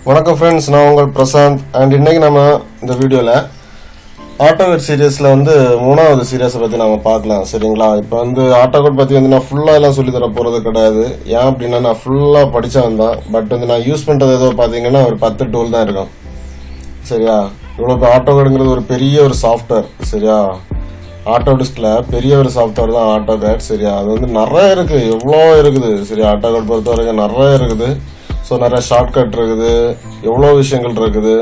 வணக்கம் ஃப்ரெண்ட்ஸ், நான் உங்கள் பிரசாந்த். அண்ட் இன்னைக்கு நம்ம இந்த வீடியோவில் ஆட்டோகட் சீரியஸில் வந்து 3வது சீரியஸை பற்றி நம்ம பார்க்கலாம். சரிங்களா? இப்போ வந்து ஆட்டோகட் பற்றி வந்து நான் ஃபுல்லாக எல்லாம் சொல்லித்தர போகிறது கிடையாது. ஏன் அப்படின்னா நான் ஃபுல்லாக படித்தவன் தான். பட் வந்து நான் யூஸ் பண்ணுறது ஏதோ பார்த்தீங்கன்னா ஒரு 10 டூல் தான் இருக்கும். சரியா? இவ்வளோ ஆட்டோகட்ங்கிறது ஒரு பெரிய ஒரு சாஃப்ட்வேர். சரியா? ஆட்டோடிஸ்கில் பெரிய ஒரு சாஃப்ட்வேர் தான் ஆட்டோகட். சரியா? அது வந்து நிறைய இருக்குது, எவ்வளோ இருக்குது. சரியா? ஆட்டோகட் பொறுத்த வரைக்கும் நிறைய இருக்குது. ஸோ நிறைய ஷார்ட்கட் இருக்குது, எவ்வளோ விஷயங்கள் இருக்குது.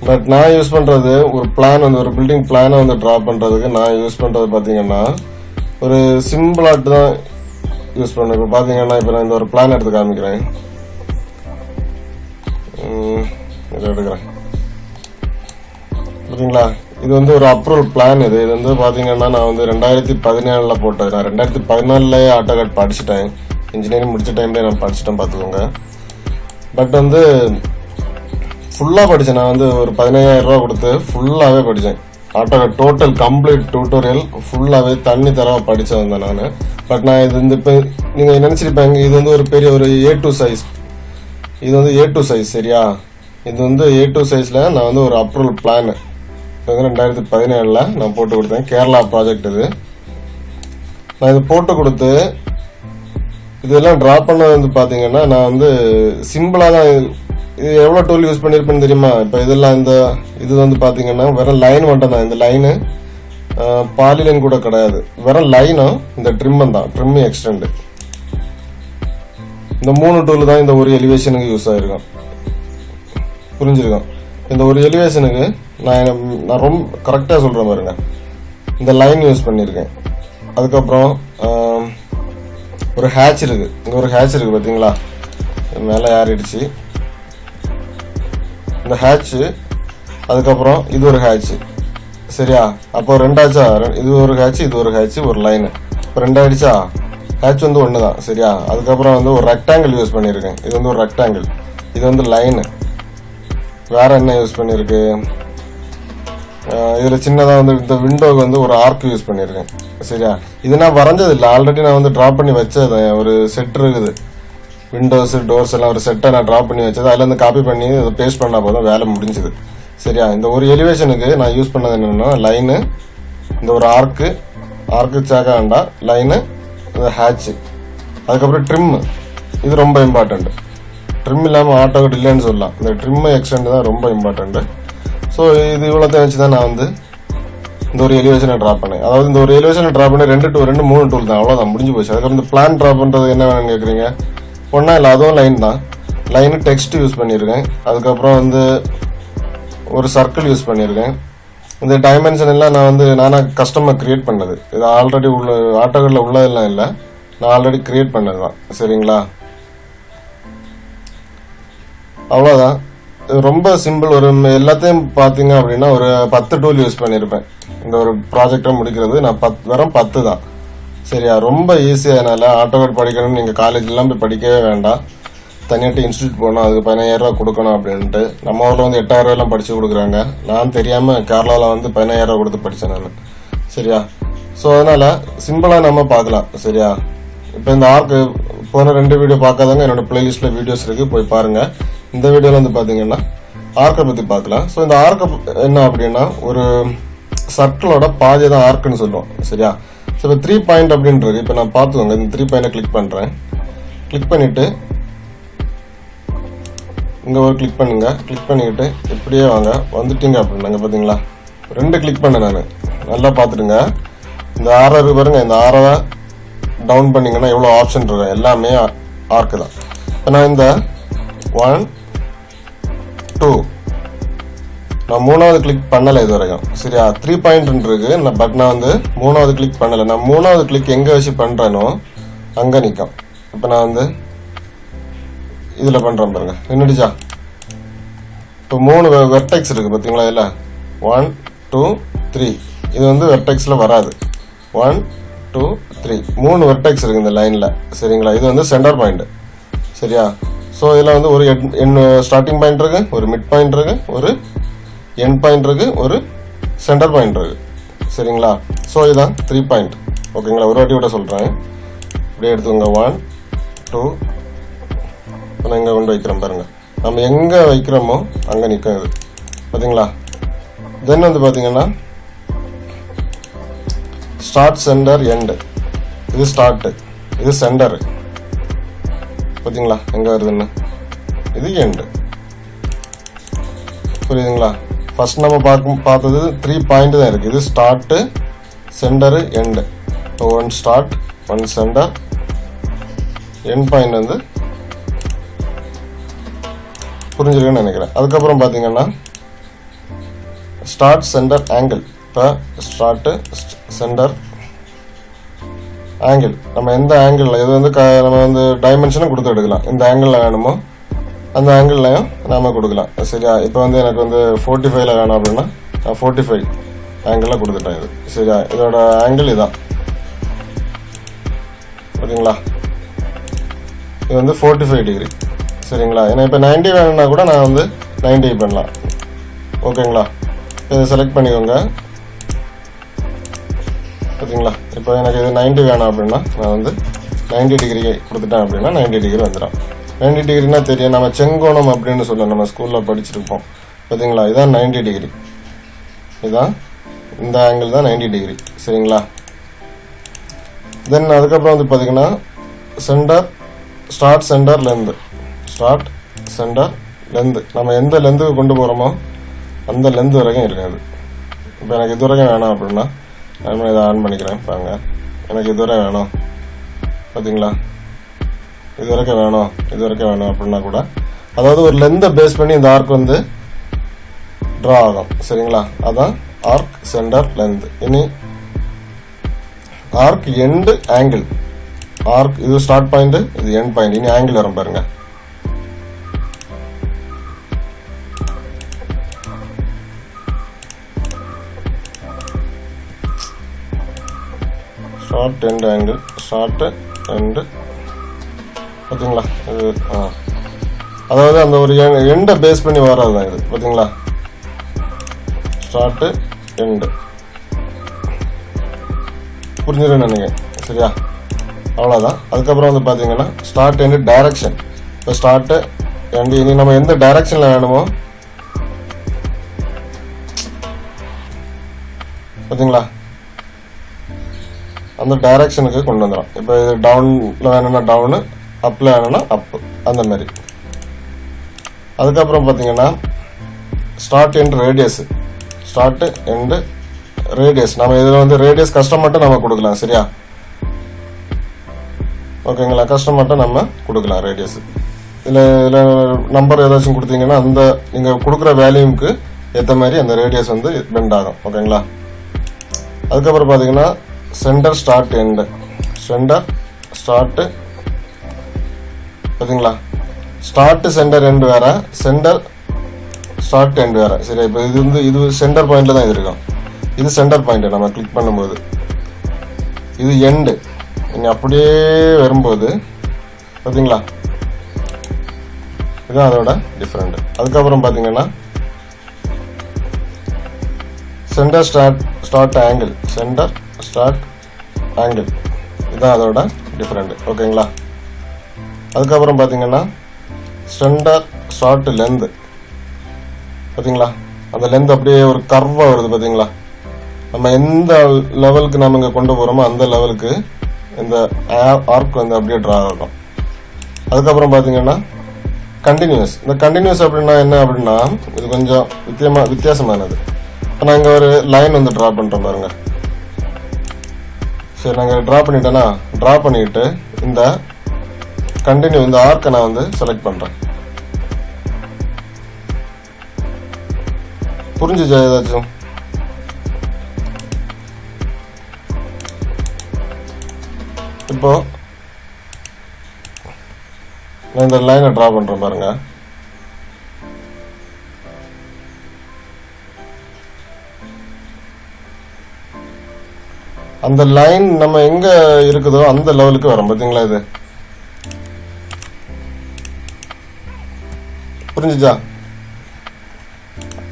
பட் நான் யூஸ் பண்ணுறது ஒரு பிளான் வந்து ஒரு பில்டிங் பிளானை வந்து ட்ரா பண்ணுறதுக்கு நான் யூஸ் பண்ணுறது பார்த்தீங்கன்னா ஒரு சிம்பிளாட்டு தான் யூஸ் பண்ணுறேன். இப்போ பார்த்தீங்கன்னா இப்போ நான் இந்த ஒரு பிளான் எடுத்து காமிக்கிறேன். இதை எடுக்கிறேன். பார்த்தீங்களா? இது வந்து ஒரு அப்ரூவல் பிளான். இது வந்து பார்த்தீங்கன்னா நான் வந்து 2017 போட்டது. நான் 2014 ஆட்டோகட் படிச்சுட்டேன். இன்ஜினியரிங் முடிச்ச டைம்லேயே நான் படிச்சுட்டேன், பார்த்துக்கோங்க. பட் வந்து ஃபுல்லாக படித்தேன். நான் வந்து ஒரு 15,000 ரூபா கொடுத்து ஃபுல்லாகவே படித்தேன். ஆட்டோகட் டோட்டல் கம்ப்ளீட் டியூட்டோரியல் ஃபுல்லாகவே தண்ணி தரவா படித்து வந்தேன் நான். பட் நான் இது வந்து இப்போ நீங்கள் நினச்சிருப்பாங்க இது வந்து ஒரு பெரிய ஒரு A2 சைஸ். இது வந்து A2 சைஸ். சரியா? இது வந்து A2 சைஸில் நான் வந்து ஒரு அப்ரூவல் பிளான் இது வந்து 2017 நான் போட்டு கொடுத்தேன். கேரளா ப்ராஜெக்ட் இது. நான் இது போட்டு கொடுத்து இதெல்லாம் ட்ரா பண்ண வந்து பார்த்தீங்கன்னா நான் வந்து சிம்பிளாக தான் இது எவ்வளோ டூல் யூஸ் பண்ணியிருப்பேன்னு தெரியுமா? இப்போ இதெல்லாம் இது வந்து பார்த்தீங்கன்னா வெறும் லைன் மட்டும் தான். இந்த லைனு பாலிலைன் கூட கிடையாது, வெறும் லைனும் இந்த ட்ரிம்மும் தான், ட்ரிம் எக்ஸ்டெண்ட். இந்த 3 டூல் தான் இந்த ஒரு எலிவேஷனுக்கு யூஸ் ஆகிருக்கும். புரிஞ்சிருக்கும்? இந்த ஒரு எலிவேஷனுக்கு நான் ரொம்ப கரெக்டாக சொல்கிறேன் பாருங்க. இந்த லைன் யூஸ் பண்ணியிருக்கேன். அதுக்கப்புறம் ஒரு ஹேட்ச் இருக்கு. இங்கே ஒரு ஹேட்ச் இருக்கு, பார்த்தீங்களா? மேலே ஏறிடுச்சு இந்த ஹேட்சு. அதுக்கப்புறம் இது ஒரு ஹேட்சு. சரியா? அப்போ 2 ஆச்சா? இது ஒரு ஹேட்ச், இது ஒரு ஹேட்ச், ஒரு லைனு. இப்போ 2 ஆயிடுச்சா? ஹேட்ச் வந்து 1 தான். சரியா? அதுக்கப்புறம் வந்து ஒரு ரெக்டாங்கிள் யூஸ் பண்ணியிருக்கேன். இது வந்து ஒரு ரெக்டாங்கிள், இது வந்து லைனு. வேற என்ன யூஸ் பண்ணியிருக்கு? இதில் சின்னதாக வந்து இந்த விண்டோவுக்கு வந்து ஒரு ஆர்க் யூஸ் பண்ணியிருக்கேன். சரியா? இது நான் வரைஞ்சது இல்லை, ஆல்ரெடி நான் வந்து ட்ரா பண்ணி வச்சது. ஒரு செட் இருக்குது, விண்டோஸ் டோர்ஸ் எல்லாம் ஒரு செட்டை நான் ட்ரா பண்ணி வச்சது. அதில் இருந்து காப்பி பண்ணி அதை பேஸ்ட் பண்ணால் போதும், வேலை முடிஞ்சுது. சரியா? இந்த ஒரு எலிவேஷனுக்கு நான் யூஸ் பண்ணது என்னென்னா லைனு, இந்த ஒரு ஆர்க்கு சேக்க வேண்டாம், லைனு, இந்த ஹேட்சு, அதுக்கப்புறம் ட்ரிம்மு. இது ரொம்ப இம்பார்ட்டண்ட். ட்ரிம் இல்லாமல் ஆட்டோகட் இல்லைன்னு சொல்லலாம். இந்த ட்ரிம்மு எக்ஸ்டெண்ட் தான் ரொம்ப இம்பார்ட்டண்ட்டு. ஸோ இது இவ்வளோத்தையும் வச்சு தான் நான் வந்து இந்த ஒரு எலிவேஷனை ட்ரா பண்ணேன். அதாவது இந்த ஒரு எலிவேஷனை ட்ரா பண்ணி 3 டூல் தான், அவ்வளோதான், முடிஞ்சு போச்சு. அதுக்கப்புறம் இந்த பிளான் ட்ரா பண்ணுறது என்ன வேணும்னு கேட்குறீங்க? ஒன்றா இல்லை, அதுவும் லைன் தான். லைனு டெக்ஸ்ட் யூஸ் பண்ணியிருக்கேன். அதுக்கப்புறம் வந்து ஒரு சர்க்கிள் யூஸ் பண்ணியிருக்கேன். இந்த டைமென்ஷன் எல்லாம் நான் வந்து நானாக கஸ்டமாக க்ரியேட் பண்ணது. இது ஆல்ரெடி உள்ள ஆட்டோகட்டில் உள்ளதெல்லாம் இல்லை, நான் ஆல்ரெடி க்ரியேட் பண்ணது தான். சரிங்களா? அவ்வளோதான். ரொம்ப சிம்பிள். ஒரு எல்லாத்தையும் பார்த்தீங்க அப்படின்னா ஒரு 10 டூல் யூஸ் பண்ணியிருப்பேன் இந்த ஒரு ப்ராஜெக்டை முடிக்கிறது. நான் வெறும் 10 தான். சரியா? ரொம்ப ஈஸியாக. அதனால் ஆட்டோகட் படிக்கணும்னு நீங்கள் காலேஜ்லாம் போய் படிக்கவே வேண்டாம். தனியாட்டு இன்ஸ்டியூட் போகணும், அதுக்கு 15,000 ரூபா கொடுக்கணும் அப்படின்ட்டு. நம்ம ஊரில் வந்து 8,000 ரூபாயெல்லாம் படித்து கொடுக்குறாங்க. நான் தெரியாமல் கேரளாவில் வந்து 15,000 ரூபா கொடுத்து படித்தேன் நான். சரியா? ஸோ அதனால் சிம்பிளாக நம்ம பார்க்கலாம். சரியா? இப்போ இந்த ஆர்க்கு போன 2 வீடியோ பார்க்காதவங்க என்னோட பிளேலிஸ்ட்டில் வீடியோஸ் இருக்குது, போய் பாருங்கள். இந்த வீடியோவில் வந்து பார்த்தீங்கன்னா ஆர்க்கை பற்றி பார்க்கலாம். ஸோ இந்த ஆர்க்கு என்ன அப்படின்னா ஒரு சர்க்கிளோட பாதி தான் ஆர்க்குன்னு சொல்லுவோம். சரியா? ஸோ இப்போ 3 பாயிண்ட் அப்படின்றது. இப்போ நான் பார்த்துக்கோங்க, இந்த 3 பாயிண்டை கிளிக் பண்ணுறேன். கிளிக் பண்ணிவிட்டு இங்கே ஒரு கிளிக் பண்ணுங்க. கிளிக் பண்ணிக்கிட்டு இப்படியே வாங்க, வந்துட்டீங்க அப்படின்னாங்க. பார்த்தீங்களா? 2 கிளிக் பண்ணேன் நான். நல்லா பார்த்துடுங்க. இந்த 6 இருக்கு பாருங்க, இந்த 6 டவுன் பண்ணிங்கன்னா எவ்வளோ ஆப்ஷன் இருக்கும், எல்லாமே ஆர்க்கு தான். இப்போ நான் இந்த 1 2 நான் 3வது கிளிக் பண்ணலை இது வரைக்கும். சரியா? 3 பாயிண்ட் இருக்கு. பட் நான் வந்து 3வது கிளிக் பண்ணலை. நான் 3வது கிளிக் எங்கே வச்சு பண்ணுறேனோ அங்கே நிற்கும். இப்போ நான் வந்து இதில் பண்ணுறேன் பாருங்க, நின்றுடுச்சா? இப்போ 3 வெர்டெக்ஸ் இருக்குது, பார்த்தீங்களா? இல்லை 1 2 3. இது வந்து வெர்டெக்ஸில் வராது. 1 2 3 3 வெர்டெக்ஸ் இருக்குது இந்த லைனில். சரிங்களா? இது வந்து சென்டர் பாயிண்ட். சரியா? ஸோ இதில் வந்து ஒரு ஸ்டார்டிங் பாயிண்ட் இருக்கு, ஒரு மிட் பாயிண்ட் இருக்கு, ஒரு எண்ட் பாயிண்ட் இருக்கு, ஒரு சென்டர் பாயிண்ட் இருக்கு. சரிங்களா? ஸோ இதுதான் 3 பாயிண்ட். ஓகேங்களா? ஒரு வாட்டி விட சொல்கிறேன். இப்படியே எடுத்துக்கோங்க. 1 2 நான் இங்கே கொண்டு வைக்கிறேன் பாருங்கள். நம்ம எங்கே வைக்கிறோமோ அங்கே நிற்கும் இது. பார்த்தீங்களா? தென் வந்து பார்த்தீங்கன்னா ஸ்டார்ட், சென்டர், எண்டு. இது ஸ்டார்ட்டு, இது சென்டரு. பார்த்தீங்களா எங்கே வருதுன்னு? இது எண்டு. புரியுதுங்களா? ஃபர்ஸ்ட் நம்ம பார்த்தது 3 பாயிண்ட் தான் இருக்குது. இது start, centre, end. 1 start, 1 centre, end point வந்து புரிஞ்சிருக்குன்னு நினைக்கிறேன். அதுக்கப்புறம் பார்த்தீங்கன்னா ஸ்டார்ட், சென்டர், ஆங்கிள். இப்போ ஸ்டார்ட்டு, சென்டர், ஆங்கிள். நம்ம எந்த ஆங்கிளில் இது வந்து நம்ம வந்து டைமென்ஷனும் கொடுத்து எடுக்கலாம். இந்த ஆங்கிளில் வேணுமோ அந்த ஆங்கிள்லையும் நாம கொடுக்கலாம். சரியா? இப்போ வந்து எனக்கு வந்து 45 வேணும் அப்படின்னா நான் 45 ஆங்கிளில் கொடுத்துட்டேன். இது சரியா? இதோட ஆங்கிள் இதான். பார்த்தீங்களா? இது வந்து 45 டிகிரி. சரிங்களா? ஏன்னா இப்போ 90 வேணும்னா கூட நான் வந்து 90 பண்ணலாம். ஓகேங்களா? இதை செலக்ட் பண்ணிக்கோங்க. பார்த்தீங்களா? இப்போ எனக்கு இது 90 வேணும் அப்படின்னா நான் வந்து 90 டிகிரி கொடுத்துட்டேன் அப்படின்னா 90 டிகிரி வந்துடும். 90 டிகிரினா தெரியும், நம்ம செங்கோணம் அப்படின்னு சொல்லுவோம், நம்ம ஸ்கூலில் படிச்சிருப்போம். பார்த்தீங்களா? இதான் 90 டிகிரி. இதான் இந்த ஆங்கிள் தான் 90 டிகிரி. சரிங்களா? தென் அதுக்கப்புறம் வந்து பார்த்தீங்கன்னா centre, start, centre, length. Start, centre, length. நம்ம எந்த லென்த்துக்கு கொண்டு போகிறோமோ அந்த லென்த் வரைக்கும் இருக்காது. இப்போ எனக்கு இது வரைக்கும் வேணும் அப்படின்னா நான் இதை ஆன் பண்ணிக்கிறேன். பாருங்க, எனக்கு இது வரை வேணும். பார்த்தீங்களா? இது வரைக்கும் வேணும், இது வரைக்கும் வேணும் அப்படின்னா கூட, அதாவது ஒரு லென்த்தை பேஸ் பண்ணி இந்த ஆர்க் வந்து ட்ரா ஆகும். சரிங்களா? அதான் ஆர்க், சென்டர், லென்த். இனி ஆர்க், எண்டு, ஆங்கிள். ஆர்க் இது ஸ்டார்ட் பாயிண்ட், இது எண்ட் பாயிண்ட். இனி ஆங்கிள் வரும் பாருங்க. Start, end, angle. Start, end. பார்த்தீங்களா? இது அதாவது அந்த ஒரு எண்டை பேஸ் பண்ணி வராது தான் இது. பார்த்தீங்களா? Start, end. புரிஞ்சுருன்னு நினைக்கிறேன். சரியா? அவ்வளோதான். அதுக்கப்புறம் வந்து பார்த்தீங்கன்னா ஸ்டார்ட், எண்டு, டைரக்ஷன். இப்போ ஸ்டார்ட்டு, எண்டு. இனி நம்ம எந்த டைரக்ஷனில் வேணுமோ பார்த்தீங்களா அந்த டைரக்ஷனுக்கு கொண்டு வந்துடும். இப்போ இது டவுனில் வேணும்னா டவுனு, அப்பில் வேணும்னா அப்பு, அந்த மாதிரி. அதுக்கப்புறம் பார்த்தீங்கன்னா start, end, radius. Start, end, radius. நம்ம இதில் வந்து ரேடியஸ் கஷ்டம் மட்டும் நம்ம கொடுக்கலாம். சரியா? ஓகேங்களா? கஷ்டம் மட்டும் நம்ம கொடுக்கலாம் ரேடியஸ். இதில் நம்பர் ஏதாச்சும் கொடுத்தீங்கன்னா அந்த நீங்கள் கொடுக்குற வேல்யூமுக்கு ஏற்ற மாதிரி அந்த ரேடியஸ் வந்து பெண்ட் ஆகும். ஓகேங்களா? அதுக்கப்புறம் பார்த்தீங்கன்னா centre, start, end. Centre, start. பார்த்தீங்களா? ஸ்டார்ட், சென்டர், எண்டு வேற, சென்டர், ஸ்டார்ட், எண்டு வேற. சரி, இப்போ இது வந்து இது சென்டர் பாயிண்ட்ல தான் இது இருக்கும். இது சென்டர் பாயிண்ட் நம்ம கிளிக் பண்ணும்போது. இது எண்டு. நீங்க அப்படியே வரும்போது பார்த்தீங்களா? இதுதான் அதோட டிஃப்ரெண்ட். அதுக்கப்புறம் பார்த்தீங்கன்னா centre, start, angle. Centre, start, angle. இதுதான் அதோட டிஃப்ரெண்ட். ஓகேங்களா? அதுக்கப்புறம் பார்த்தீங்கன்னா சென்டர், ஸ்டார்ட், லென்த். பார்த்தீங்களா? அந்த லென்த் அப்படியே ஒரு கர்வாக வருது. பார்த்தீங்களா? நம்ம எந்த லெவலுக்கு நம்ம இங்கே கொண்டு போகிறோமோ அந்த லெவலுக்கு இந்த ஆர்க் வந்து அப்படியே ட்ரா ஆகும். அதுக்கப்புறம் பார்த்தீங்கன்னா கண்டினியூஸ். இந்த கண்டினியூஸ் அப்படின்னா என்ன அப்படின்னா இது கொஞ்சம் வித்தியாசமானது. இப்போ நான் இங்கே ஒரு லைன் வந்து ட்ரா பண்ணுறேன் பாருங்க. சரி, நாங்கள் ட்ரா பண்ணிட்டேன்னா ட்ரா பண்ணிட்டு இந்த கண்டினியூ இந்த ஆர்க்கை நான் வந்து செலக்ட் பண்ணுறேன். புரிஞ்சுச்சா ஏதாச்சும்? இப்போ நான் இந்த லைனை ட்ரா பண்றேன் பாருங்க. அந்த லைன் நம்ம எங்க இருக்குதோ அந்த லெவலுக்கு வரும். பாத்தீங்களா? இது புரிஞ்சுச்சா?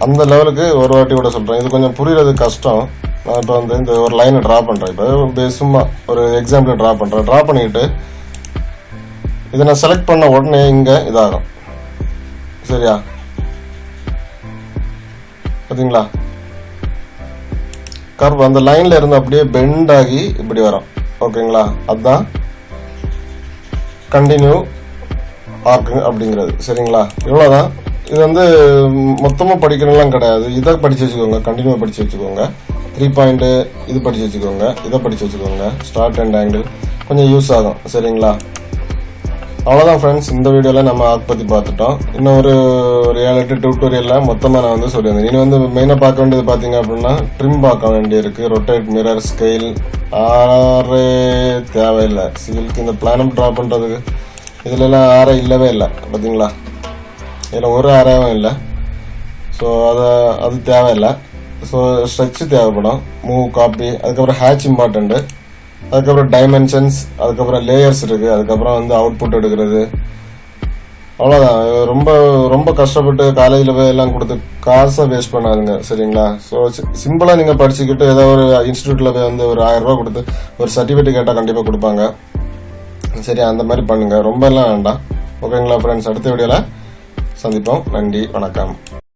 அந்த லெவலுக்கு ஒரு வாட்டி கூட சொல்றேன். இது கொஞ்சம் புரியறது கஷ்டம். நான் இப்போ வந்து இந்த ஒரு லைனை ட்ரா பண்றேன். இப்போ சும்மா ஒரு எக்ஸாம்பிள் ட்ரா பண்றேன். ட்ரா பண்ணிட்டு இதை நான் செலக்ட் பண்ண உடனே இங்க இதாகும். சரியா? பாத்தீங்களா? கர்வ் அந்த லைன்ல இருந்து அப்படியே பெண்ட் ஆகி இப்படி வரும். ஓகேங்களா? அதுதான் கண்டினியூ ஆர்க் அப்படிங்கிறது. சரிங்களா? இவ்வளவுதான். இது வந்து மொத்தமா படிக்கணும்லாம் கிடையாது. இதை படிச்சு வச்சுக்கோங்க, கண்டினியூ படிச்சு வச்சுக்கோங்க. 3 பாயிண்ட் இது படிச்சு வச்சுக்கோங்க, இதை படிச்சு வச்சுக்கோங்க. ஸ்டார்ட் அண்ட் ஆங்கிள் கொஞ்சம் யூஸ் ஆகும். சரிங்களா? அவ்வளோதான் ஃப்ரெண்ட்ஸ், இந்த வீடியோவில் நம்ம ஆர்க் பற்றி பார்த்துட்டோம். இன்னும் ஒரு 7-8 டியூட்டோரியலில் மொத்தமாக நான் வந்து சொல்லியிருந்தேன். நீ வந்து மெயினாக பார்க்க வேண்டியது பார்த்தீங்க அப்படின்னா ட்ரிம் பார்க்க வேண்டியிருக்கு. ரொட்டேட், மிரர், ஸ்கெயில் ஆரே தேவையில்லை. சிவிலுக்கு இந்த பிளானம் ட்ரா பண்ணுறதுக்கு இதுலலாம் ஆரே இல்லவே இல்லை. பார்த்தீங்களா? இதில் ஒரு ஆரையும் இல்லை. ஸோ அது தேவையில்லை. ஸோ ஸ்ட்ரெச்சு தேவைப்படும், மூவ், காப்பி, அதுக்கப்புறம் ஹேட்ச் இம்பார்ட்டண்ட்டு, அதுக்கப்புறம் டைமென்ஷன்ஸ், அதுக்கப்புறம் லேயர்ஸ் இருக்குது, அதுக்கப்புறம் வந்து அவுட்புட் எடுக்கிறது. அவ்வளோதான். ரொம்ப ரொம்ப கஷ்டப்பட்டு காலேஜில் போய் எல்லாம் கொடுத்து காசை வேஸ்ட் பண்ணாதுங்க. சரிங்களா? ஸோ சிம்பிளாக நீங்கள் படிச்சுக்கிட்டு ஏதோ ஒரு இன்ஸ்டியூட்டில் போய் வந்து ஒரு 1000 ரூபா கொடுத்து ஒரு சர்டிஃபிகேட் கேட்டால் கண்டிப்பாக கொடுப்பாங்க. சரி, அந்த மாதிரி பண்ணுங்கள், ரொம்ப எல்லாம் வேண்டாம். ஓகேங்களா ஃப்ரெண்ட்ஸ்? அடுத்த வீடியோவில் சந்திப்போம். நன்றி, வணக்கம்.